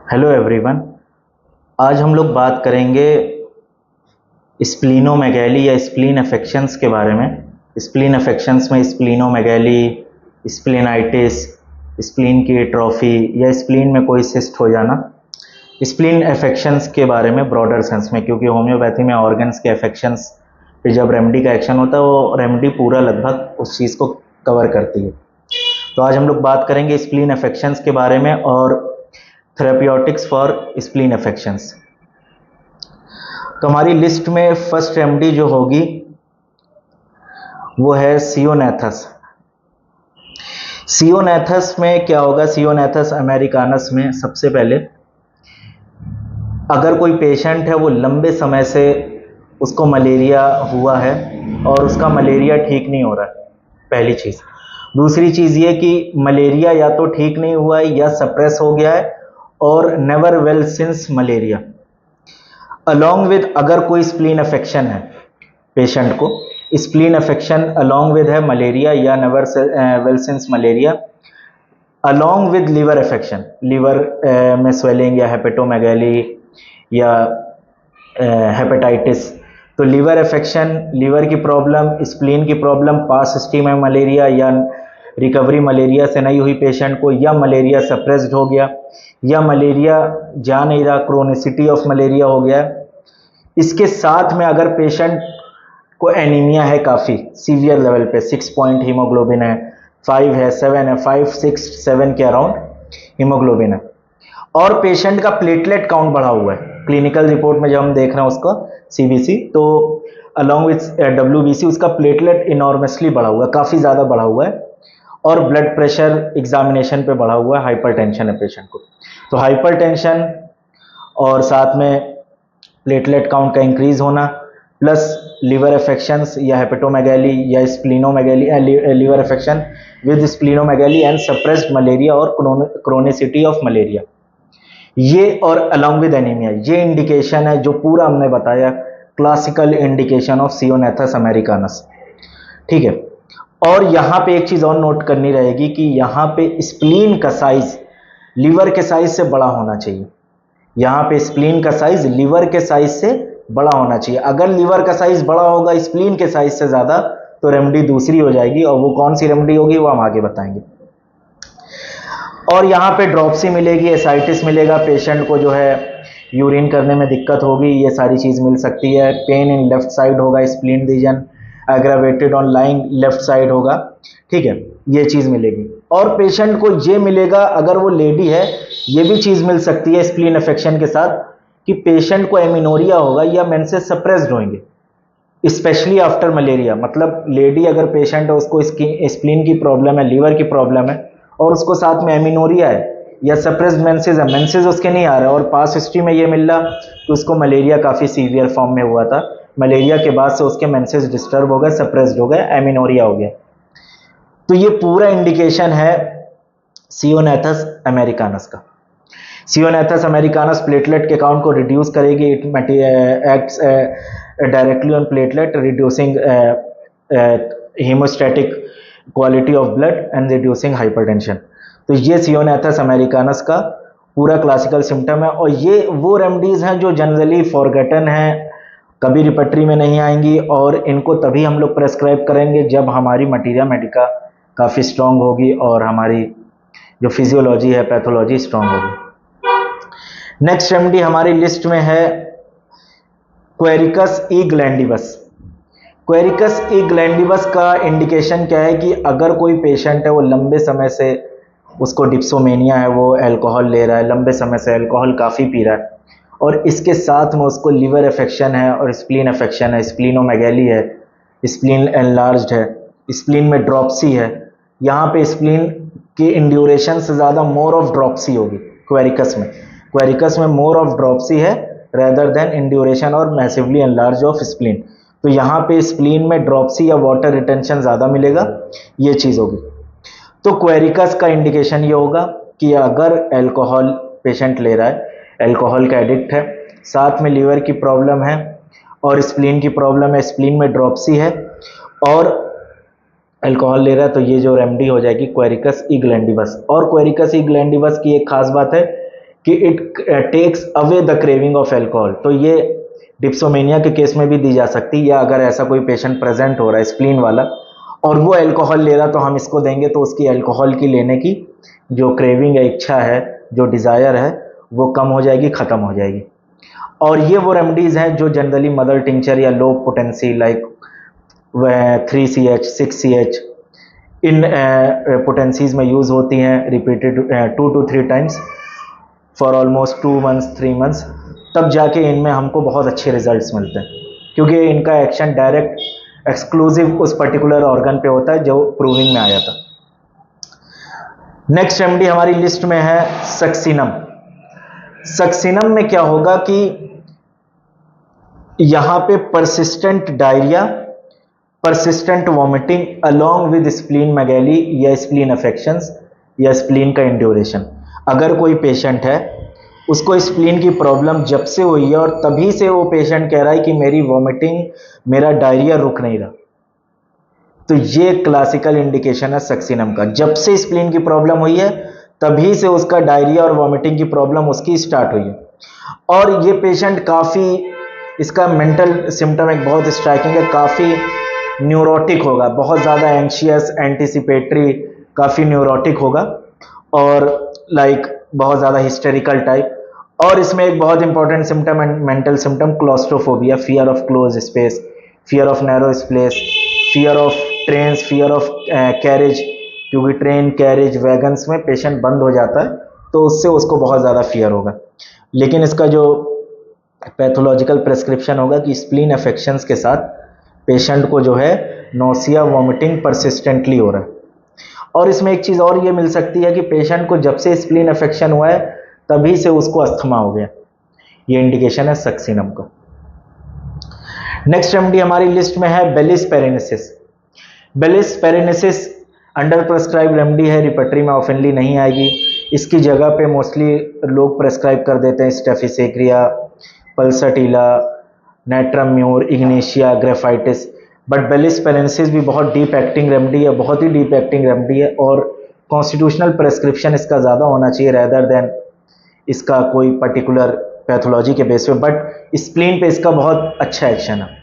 Hello everyone. आज हम लोग बात करेंगे स्प्लीनोमेगैली या स्प्लीन अफेक्शंस के बारे में। स्प्लीन अफेक्शंस में स्प्लीनोमेगैली, स्प्लीनाइटिस, स्प्लीन की एट्रोफी या स्प्लीन में कोई सिस्ट हो जाना, स्प्लीन अफेक्शंस के बारे में ब्रॉडर सेंस में, क्योंकि होम्योपैथी में ऑर्गन्स के अफेक्शंस पे जब रेमेडी का एक्शन होता है वो रेमेडी पूरा लगभग उस चीज़ को कवर करती है। तो आज हम लोग बात करेंगे स्प्लीन अफेक्शंस के बारे में और थेरेप्यूटिक्स फॉर स्प्लीन अफेक्शंस। तो हमारी लिस्ट में फर्स्ट रेमेडी जो होगी वो है सियोनैथस। सियोनैथस में क्या होगा? सियोनैथस अमेरिकानस में सबसे पहले अगर कोई पेशेंट है वो लंबे समय से उसको मलेरिया हुआ है और उसका मलेरिया ठीक नहीं हो रहा है, पहली चीज़। दूसरी चीज़ ये कि मलेरिया या तो ठीक नहीं हुआ है या सप्रेस हो गया है और never well since malaria, along with अगर कोई स्प्लीन अफेक्शन है पेशेंट को, स्प्लीन अफेक्शन अलॉन्ग विद है मलेरिया या never well since malaria, along with liver affection, liver में स्वेलिंग या हेपेटोमेगैली या हेपेटाइटिस। तो लीवर अफेक्शन, लीवर की प्रॉब्लम, स्प्लीन की प्रॉब्लम, पास हिस्ट्री में मलेरिया या रिकवरी मलेरिया से नहीं हुई पेशेंट को, या मलेरिया सप्रेस्ड हो गया या मलेरिया जा नहीं रहा, क्रोनिसिटी ऑफ मलेरिया हो गया। इसके साथ में अगर पेशेंट को एनीमिया है काफ़ी सीवियर लेवल पे, 6 पॉइंट हीमोग्लोबिन है, 5 है, 7 है, 5, 6, 7 के अराउंड हीमोग्लोबिन है और पेशेंट का प्लेटलेट काउंट बढ़ा हुआ है, क्लिनिकल रिपोर्ट में जब हम देख रहे हैं उसको सीबीसी, तो अलॉन्ग विथ डब्ल्यूबीसी उसका प्लेटलेट इनॉर्मसली बढ़ा हुआ है, काफ़ी ज़्यादा बढ़ा हुआ है और ब्लड प्रेशर एग्जामिनेशन पे बढ़ा हुआ है, हाइपरटेंशन है पेशेंट को। तो हाइपरटेंशन और साथ में प्लेटलेट काउंट का इंक्रीज होना प्लस लीवर अफेक्शंस या हेपेटोमेगैली या splenomegaly, liver affection with splenomegaly and suppressed malaria और क्रोनिसिटी ऑफ मलेरिया, ये और अलॉन्ग विद एनीमिया, ये इंडिकेशन है जो पूरा हमने बताया, classical indication of Ceanothus americanus. ठीक है। और यहाँ पे एक चीज़ और नोट करनी रहेगी कि यहाँ पे स्प्लीन का साइज लीवर के साइज से बड़ा होना चाहिए। यहाँ पे स्प्लीन का साइज लीवर के साइज से बड़ा होना चाहिए। अगर लीवर का साइज बड़ा होगा स्प्लीन के साइज से ज़्यादा तो रेमेडी दूसरी हो जाएगी, और वो कौन सी रेमेडी होगी वो हम आगे बताएंगे। और यहाँ पे ड्रॉप्सी मिलेगी, एसाइटिस मिलेगा, पेशेंट को जो है यूरिन करने में दिक्कत होगी, ये सारी चीज़ मिल सकती है। पेन इन लेफ्ट साइड होगा, spleen region aggravated on lying left side होगा। ठीक है, ये चीज़ मिलेगी। और पेशेंट को ये मिलेगा, अगर वो लेडी है ये भी चीज़ मिल सकती है स्प्लीन अफेक्शन के साथ, कि पेशेंट को एमिनोरिया होगा या मेंसेस सप्रेस्ड होंगे, स्पेशली आफ्टर मलेरिया। मतलब लेडी अगर पेशेंट है उसको स्प्लीन की प्रॉब्लम है, लीवर की प्रॉब्लम है और उसको साथ में एमिनोरिया है या सप्रेस्ड मेंसेस है, मेंसेस उसके नहीं आ रहा है और पास हिस्ट्री में ये मिल रहा कि उसको मलेरिया काफ़ी सीवियर फॉर्म में हुआ था, मलेरिया के बाद से उसके मेंसेस डिस्टर्ब हो गए, सप्रेस्ड हो गए, एमिनोरिया हो गया। तो ये पूरा इंडिकेशन है सियोनैथस अमेरिकानस का। सियोनैथस अमेरिकानस प्लेटलेट के काउंट को रिड्यूस करेगी, it acts directly on platelet reducing haemostatic quality of blood and reducing hypertension. तो ये सियोनैथस अमेरिकानस का पूरा क्लासिकल सिम्टम है और ये वो रेमडीज हैं जो जनरली फॉरगेटन हैं, कभी रिपट्री में नहीं आएंगी और इनको तभी हम लोग प्रेस्क्राइब करेंगे जब हमारी मटीरिया मेडिका काफ़ी स्ट्रांग होगी और हमारी जो फिजियोलॉजी है, पैथोलॉजी स्ट्रांग होगी। नेक्स्ट रेमेडी हमारी लिस्ट में है क्वेरिकस ई ग्लैंडिवस। क्वेरिकस ई ग्लैंडिवस का इंडिकेशन क्या है कि अगर कोई पेशेंट है वो लंबे समय से उसको डिप्सोमेनिया है, वो अल्कोहल ले रहा है, लंबे समय से अल्कोहल काफ़ी पी रहा है और इसके साथ में उसको लीवर अफेक्शन है और स्प्लीन अफेक्शन है, स्प्लीनोमेगैली है, स्प्लीन एनलार्ज्ड है, स्प्लीन में ड्रॉप्सी है। यहाँ पे स्प्लीन की इंड्यूरेशन से ज़्यादा मोर ऑफ ड्रॉप्सी होगी क्वेरिकस में। क्वेरिकस में मोर ऑफ ड्रॉप्सी है रेदर देन इंड्यूरेशन और मैसिवली एनलार्ज ऑफ स्प्लीन। तो यहाँ पे स्प्लीन में ड्रॉप्सी या वाटर रिटेंशन ज़्यादा मिलेगा, ये चीज़ होगी। तो क्वेरिकस का इंडिकेशन ये होगा कि अगर अल्कोहल पेशेंट ले रहा है, अल्कोहल का एडिक्ट है, साथ में लीवर की प्रॉब्लम है और स्प्लीन की प्रॉब्लम है, स्प्लीन में ड्रॉप्सी है और अल्कोहल ले रहा है, तो ये जो रेमेडी हो जाएगी क्वेरिकस ई ग्लैंडिवस। और क्वेरिकस ई ग्लैंडिवस की एक खास बात है कि it takes away the craving of alcohol. तो ये डिप्सोमेनिया के केस में भी दी जा सकती है, या अगर ऐसा कोई पेशेंट प्रेजेंट हो रहा है स्प्लीन वाला और वो अल्कोहल ले रहा तो हम इसको देंगे तो उसकी अल्कोहल की लेने की जो क्रेविंग है, इच्छा है, जो डिज़ायर है, वो कम हो जाएगी, ख़त्म हो जाएगी। और ये वो रेमडीज़ हैं जो जनरली मदर टिंचर या लो पोटेंसी लाइक 3CH 6CH इन पोटेंसीज में यूज़ होती हैं repeated 2 to 3 times for almost 2 months 3 months, तब जाके इनमें हमको बहुत अच्छे रिजल्ट्स मिलते हैं, क्योंकि इनका एक्शन डायरेक्ट एक्सक्लूसिव उस पर्टिकुलर ऑर्गन पे होता है जो प्रूविंग में आया था। नेक्स्ट रेमेडी हमारी लिस्ट में है सक्सिनम। सक्सिनम में क्या होगा कि यहां पे persistent diarrhoea, persistent vomiting along with spleen मैगेली या स्प्लीन अफेक्शंस या स्प्लीन का इंड्यूरेशन। अगर कोई पेशेंट है उसको स्प्लीन की प्रॉब्लम जब से हुई है और तभी से वो पेशेंट कह रहा है कि मेरी वॉमिटिंग, मेरा डायरिया रुक नहीं रहा, तो ये क्लासिकल इंडिकेशन है सक्सिनम का। जब से स्प्लीन की प्रॉब्लम हुई है तभी से उसका डायरिया और वॉमिटिंग की प्रॉब्लम उसकी स्टार्ट हुई है। और ये पेशेंट काफ़ी, इसका मेंटल सिम्टम एक बहुत स्ट्राइकिंग है, काफ़ी न्यूरोटिक होगा, बहुत ज़्यादा एंशियस, एंटिसिपेटरी, काफ़ी न्यूरोटिक होगा और लाइक बहुत ज़्यादा हिस्टेरिकल टाइप। और इसमें एक बहुत important symptom and mental symptom claustrophobia, fear of close space, fear of narrow space, fear of train, fear of carriage, क्योंकि ट्रेन, कैरेज, वैगन्स में पेशेंट बंद हो जाता है तो उससे उसको बहुत ज़्यादा फियर होगा। लेकिन इसका जो पैथोलॉजिकल प्रेस्क्रिप्शन होगा कि स्प्लीन अफेक्शंस के साथ पेशेंट को जो है नोसिया, वॉमिटिंग परसिस्टेंटली हो रहा है। और इसमें एक चीज़ और ये मिल सकती है कि पेशेंट को जब से स्प्लीन अफेक्शन हुआ है तभी से उसको अस्थमा हो गया। ये इंडिकेशन है सक्सिनम का। नेक्स्ट रेमेडी हमारी लिस्ट में है Bellis perennis. Bellis perennis under prescribe remedy है, रिपेटरी में ऑफनली नहीं आएगी। इसकी जगह पे मोस्टली लोग प्रेस्क्राइब कर देते हैं Staphysagria, Pulsatilla, natrum mur, Ignatia, Graphites. But Bellis perennis भी बहुत डीप एक्टिंग रेमेडी है, बहुत ही डीप एक्टिंग रेमेडी है और कॉन्स्टिट्यूशनल प्रेस्क्रिप्शन इसका ज़्यादा होना चाहिए रैदर देन इसका कोई पर्टिकुलर पैथोलॉजी के बेस पे। बट स्प्लीन पे इसका बहुत अच्छा एक्शन है।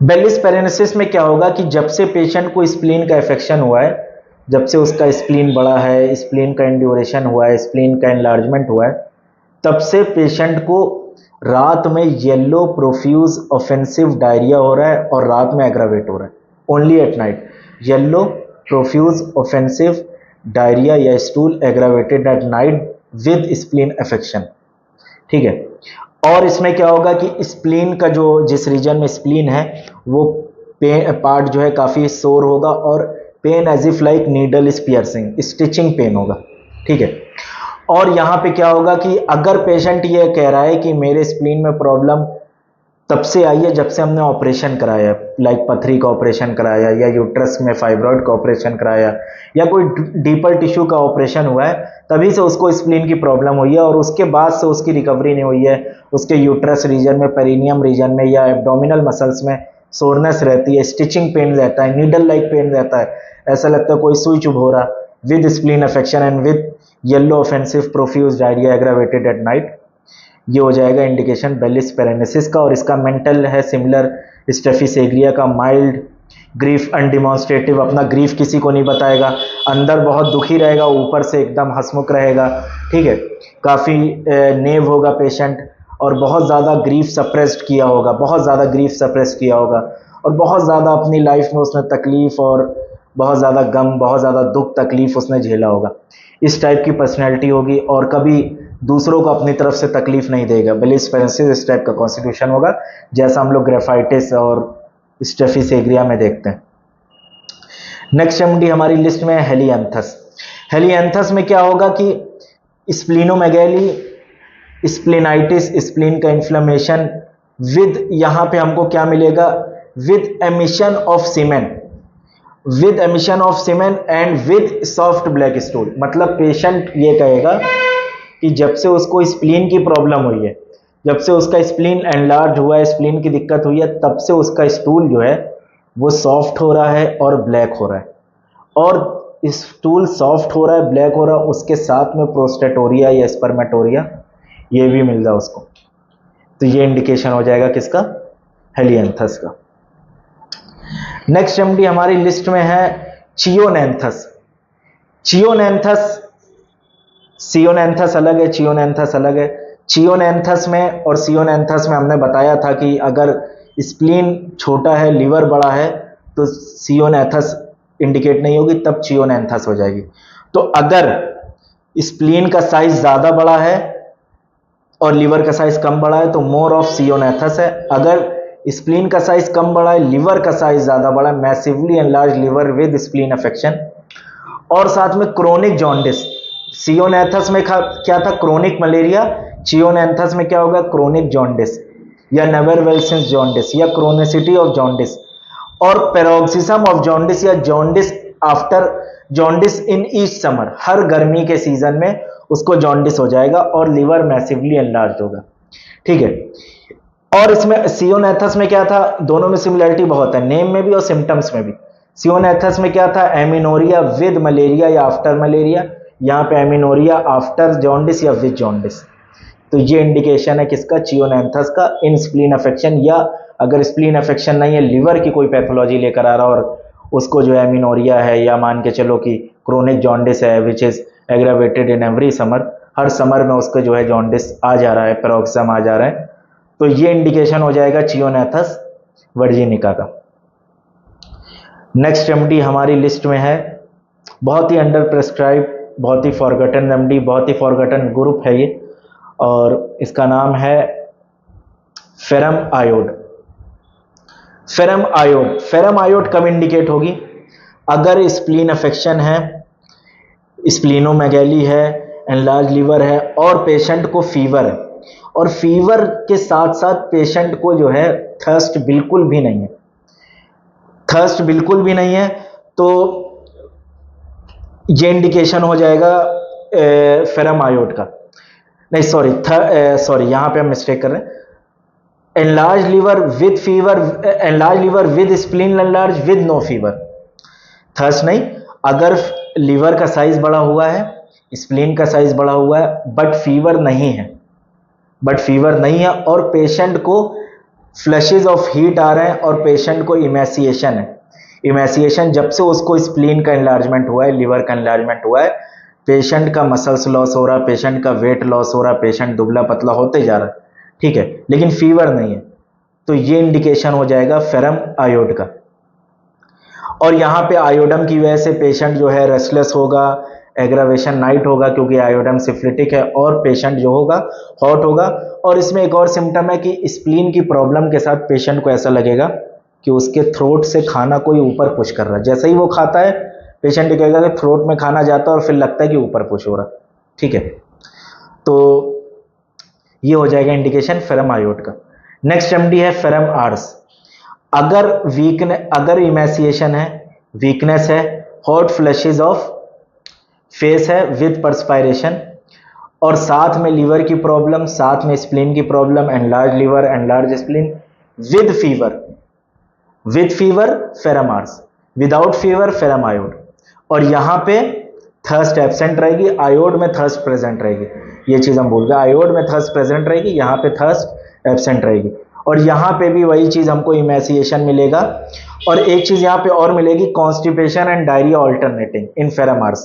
बेलिस पेरेनिसिस में क्या होगा कि जब से पेशेंट को स्प्लीन का इन्फेक्शन हुआ है, जब से उसका स्प्लीन बढ़ा है, स्प्लीन का इंड्यूरेशन हुआ है, स्प्लीन का एनलार्जमेंट हुआ है, तब से पेशेंट को रात में येलो प्रोफ्यूज ऑफेंसिव डायरिया हो रहा है और रात में एग्रावेट हो रहा है। Only at night yellow profuse offensive diarrhoea या stool aggravated at night with spleen affection. ठीक है। और इसमें क्या होगा कि स्प्लीन का जो जिस रीजन में स्प्लीन है वो पार्ट जो है काफ़ी सोर होगा और pain as if like needle is piercing, stitching pain होगा। ठीक है। और यहाँ पे क्या होगा कि अगर पेशेंट ये कह रहा है कि मेरे स्प्लीन में प्रॉब्लम तब से आई है जब से हमने ऑपरेशन कराया, लाइक पथरी का ऑपरेशन कराया या यूट्रस में फाइब्रॉइड का ऑपरेशन कराया या कोई डीपर टिश्यू का ऑपरेशन हुआ है, तभी से उसको स्प्लीन की प्रॉब्लम हुई है और उसके बाद से उसकी रिकवरी नहीं हुई है। उसके यूट्रस रीजन में, पेरिनियम रीजन में या एब्डोमिनल मसल्स में सोरनेस रहती है, स्टिचिंग पेन रहता है, नीडल लाइक पेन रहता है, ऐसा लगता है कोई सुई चुभ हो रहा, with spleen affection and with yellow offensive profuse diarrhoea aggravated at night. ये हो जाएगा इंडिकेशन बेलिस पेरेनिसिस का। और इसका मेंटल है सिमिलर स्टेफिसेग्रिया का, माइल्ड ग्रीफ, अनडिमॉन्स्ट्रेटिव, अपना ग्रीफ किसी को नहीं बताएगा, अंदर बहुत दुखी रहेगा, ऊपर से एकदम हंसमुख रहेगा। ठीक है। काफ़ी नेव होगा पेशेंट और बहुत ज़्यादा ग्रीफ सप्रेस्ड किया होगा, बहुत ज़्यादा ग्रीफ सप्रेस किया होगा और बहुत ज़्यादा अपनी लाइफ में उसने तकलीफ़ और बहुत ज़्यादा गम, बहुत ज़्यादा दुख तकलीफ़ उसने झेला होगा। इस टाइप की पर्सनैलिटी होगी और कभी दूसरों को अपनी तरफ से तकलीफ नहीं देगा। बेलिस पेरेनिसिस इस टाइप का कॉन्स्टिट्यूशन होगा जैसा हम लोग ग्रेफाइटिस और स्टेफिसेग्रिया में देखते हैं। नेक्स्ट रेमेडी हमारी लिस्ट में है हेलियांथस। हेलियांथस में क्या होगा कि स्प्लीनोमेगैली, स्प्लीनाइटिस, स्प्लीन का इन्फ्लेमेशन विद, यहाँ पे हमको क्या मिलेगा, with emission of semen, with emission of semen and with soft black stool. मतलब पेशेंट ये कहेगा कि जब से उसको स्प्लीन की प्रॉब्लम हुई है, जब से उसका स्प्लीन एनलार्ज हुआ है, स्प्लीन की दिक्कत हुई है, तब से उसका स्टूल जो है वो सॉफ्ट हो रहा है और ब्लैक हो रहा है। और स्टूल सॉफ्ट हो रहा है, ब्लैक हो रहा है, उसके साथ में प्रोस्टेटोरिया या स्पर्मेटोरिया ये भी मिल जाए उसको, तो ये इंडिकेशन हो जाएगा किसका, हेलियांथस का। नेक्स्ट रेमेडी हमारी लिस्ट में है चियोनैंथस। चियोनैंथस, सियोनैंथस अलग है, चियोनैंथस अलग है। चियोनैंथस में और सियोनैंथस में हमने बताया था कि अगर स्प्लीन छोटा है, लीवर बड़ा है, तो सियोनैंथस इंडिकेट नहीं होगी, तब चियोनैंथस हो जाएगी। तो अगर स्प्लीन का साइज ज्यादा बड़ा है और लीवर का साइज कम बड़ा है तो मोर ऑफ सियोनैथस है। अगर स्प्लीन का साइज कम बड़ा है, लीवर का साइज ज्यादा बड़ा है, massively enlarge liver with spleen affection, और साथ में क्रोनिक जॉन्डिस। सियोनैथस में क्या था, क्रोनिक मलेरिया, चियोनैंथस में क्या होगा, क्रोनिक जॉन्डिस या नेवर वेल्सिंस जॉन्डिस या क्रोनिसिटी ऑफ जॉन्डिस, और पैरोक्सिस्म ऑफ जॉन्डिस या jaundice after jaundice in each summer, हर गर्मी के सीजन में उसको जॉन्डिस हो जाएगा और लिवर मैसिवली एनलार्ज होगा। ठीक है। और इसमें सियोनैथस में क्या था, दोनों में सिमिलरिटी बहुत है, नेम में भी और सिम्टम्स में भी। सियोनैथस में क्या था, एमिनोरिया विद मलेरिया या आफ्टर मलेरिया, यहाँ पे एमिनोरिया आफ्टर जॉन्डिस या विद जॉन्डिस। तो ये इंडिकेशन है किसका, चियोनैंथस का, इन स्प्लीन अफेक्शन, या अगर स्प्लीन अफेक्शन नहीं है, लिवर की कोई पैथोलॉजी लेकर आ रहा और उसको जो एमिनोरिया है, या मान के चलो कि क्रोनिक जॉन्डिस है which is aggravated in every summer, her summer में उसको जो है जॉन्डिस आ जा रहा है, पैरोक्सिस्म आ जा रहा है, तो ये इंडिकेशन हो जाएगा चियोनैथस वर्जिनिका का। नेक्स्ट रेमेडी हमारी लिस्ट में है, बहुत ही अंडर प्रेस्क्राइब, बहुत ही फॉरगटन रेमेडी, बहुत ही फॉरगटन ग्रुप है ये, और इसका नाम है फेरम आयोड। फेरम आयोड, फेरम आयोड कब इंडिकेट होगी, अगर स्प्लीन अफेक्शन है, स्प्लीनोमेगैली है, एनलार्ज लीवर है, और पेशेंट को फीवर है, और फीवर के साथ साथ पेशेंट को जो है थर्स्ट बिल्कुल भी नहीं है, थर्स्ट बिल्कुल भी नहीं है, तो ये इंडिकेशन हो जाएगा फेरम आयोड का। नहीं सॉरी यहां पे हम मिस्टेक कर रहे हैं, enlarge liver with fever, enlarge liver with spleen enlarge with no fever, thirst नहीं। अगर लीवर का साइज बड़ा हुआ है, स्प्लीन का साइज बड़ा हुआ है, बट फीवर नहीं है, बट फीवर नहीं है, और पेशेंट को फ्लैशेस ऑफ हीट आ रहे हैं, और पेशेंट को इमेसिएशन है, इमेसिएशन जब से उसको स्प्लीन का एनलार्जमेंट हुआ है, लीवर का एनलार्जमेंट हुआ है, पेशेंट का मसल्स लॉस हो रहा है, पेशेंट का वेट लॉस हो रहा है, पेशेंट दुबला पतला होते जा रहा है, ठीक है, लेकिन फीवर नहीं है, तो ये इंडिकेशन हो जाएगा फेरम आयोड का। और यहाँ पे आयोडम की वजह से पेशेंट जो है रेस्टलेस होगा, एग्रावेशन नाइट होगा, क्योंकि आयोडम सिफिलिटिक है, और पेशेंट जो होगा हॉट होगा। और इसमें एक और सिम्टम है कि स्प्लीन की प्रॉब्लम के साथ पेशेंट को ऐसा लगेगा कि उसके थ्रोट से खाना कोई ऊपर पुश कर रहा है, जैसे ही वो खाता है पेशेंट कहेगा कि थ्रोट में खाना जाता है और फिर लगता है कि ऊपर पुश हो रहा, ठीक है, तो ये हो जाएगा इंडिकेशन फेरम आयोड का। नेक्स्ट रेमेडी है फेरम आर्स। अगर इमेसिएशन है, वीकनेस है, हॉट फ्लैशेस ऑफ फेस है विद परस्पायरेशन, और साथ में लीवर की प्रॉब्लम, साथ में स्प्लीन की problem, enlarge liver, enlarge spleen, with fever, with fever ferrum ars, without fever ferrum iod. और यहां पे थर्स्ट एब्सेंट रहेगी, आयोड में थर्स्ट प्रेजेंट रहेगी, ये चीज हम भूल गए, आयोड में थर्स्ट प्रेजेंट रहेगी, यहां पे थर्स्ट एब्सेंट रहेगी। और यहां पे भी वही चीज हमको इमेसिएशन मिलेगा, और एक चीज यहां पे और मिलेगी, constipation and diarrhoea alternating in ferrum ars.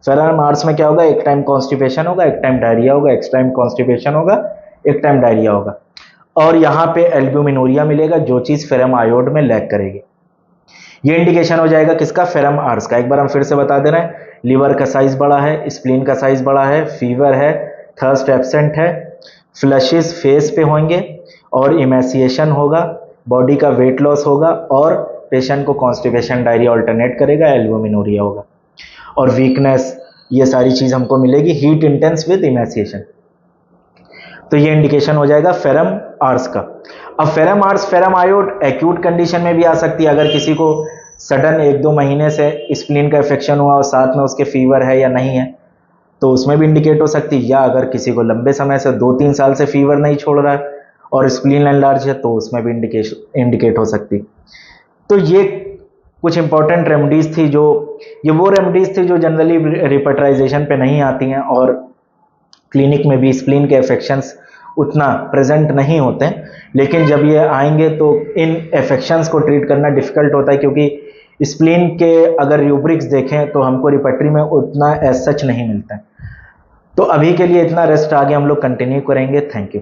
Ferrum ars में क्या होगा, एक टाइम कॉन्स्टिपेशन होगा, एक टाइम डायरिया होगा, एक टाइम कॉन्स्टिपेशन होगा, एक टाइम डायरिया होगा, और यहां पे एल्ब्यूमिनूरिया मिलेगा, जो चीज फेरम आयोड में लैक करेगी। ये इंडिकेशन हो जाएगा किसका, फेरम आर्स का। एक बार हम फिर से बता दे रहे हैं, लीवर का साइज बड़ा है, स्प्लीन का साइज बड़ा है, फीवर है, थर्स्ट एब्सेंट है, फ्लशेस फेस पे होंगे, और इमेसिएशन होगा, बॉडी का वेट लॉस होगा, और पेशेंट को कॉन्स्टिपेशन डायरिया ऑल्टरनेट करेगा, एल्ब्यूमिनूरिया होगा, और वीकनेस, ये सारी चीज हमको मिलेगी, हीट इंटेंस विद इमेसिएशन। तो ये इंडिकेशन हो जाएगा फेरम आर्स का। अब ferrum ars, ferrum आयोड acute condition में भी आ सकती है, अगर किसी को सडन 1-2 महीने से स्प्लीन का इन्फेक्शन हुआ और साथ में उसके फीवर है या नहीं है, तो उसमें भी इंडिकेट हो सकती है, या अगर किसी को लंबे समय से 2-3 साल से फीवर नहीं छोड़ रहा है और स्प्लीन एनलार्ज है, तो उसमें भी इंडिकेट हो सकती। तो ये कुछ इंपॉर्टेंट रेमडीज़ थी जो, ये वो रेमडीज़ थी जो जनरली रिपेट्राइजेशन पे नहीं आती हैं और क्लिनिक में भी स्प्लीन के अफेक्शंस उतना प्रेजेंट नहीं होते हैं, लेकिन जब ये आएंगे तो इन अफेक्शंस को ट्रीट करना डिफ़िकल्ट होता है, क्योंकि स्प्लीन के अगर रूब्रिक्स देखें तो हमको रिपेट्री में उतना एज सच नहीं मिलता है। तो अभी के लिए इतना, रेस्ट आगे हम लोग कंटिन्यू करेंगे। Thank you.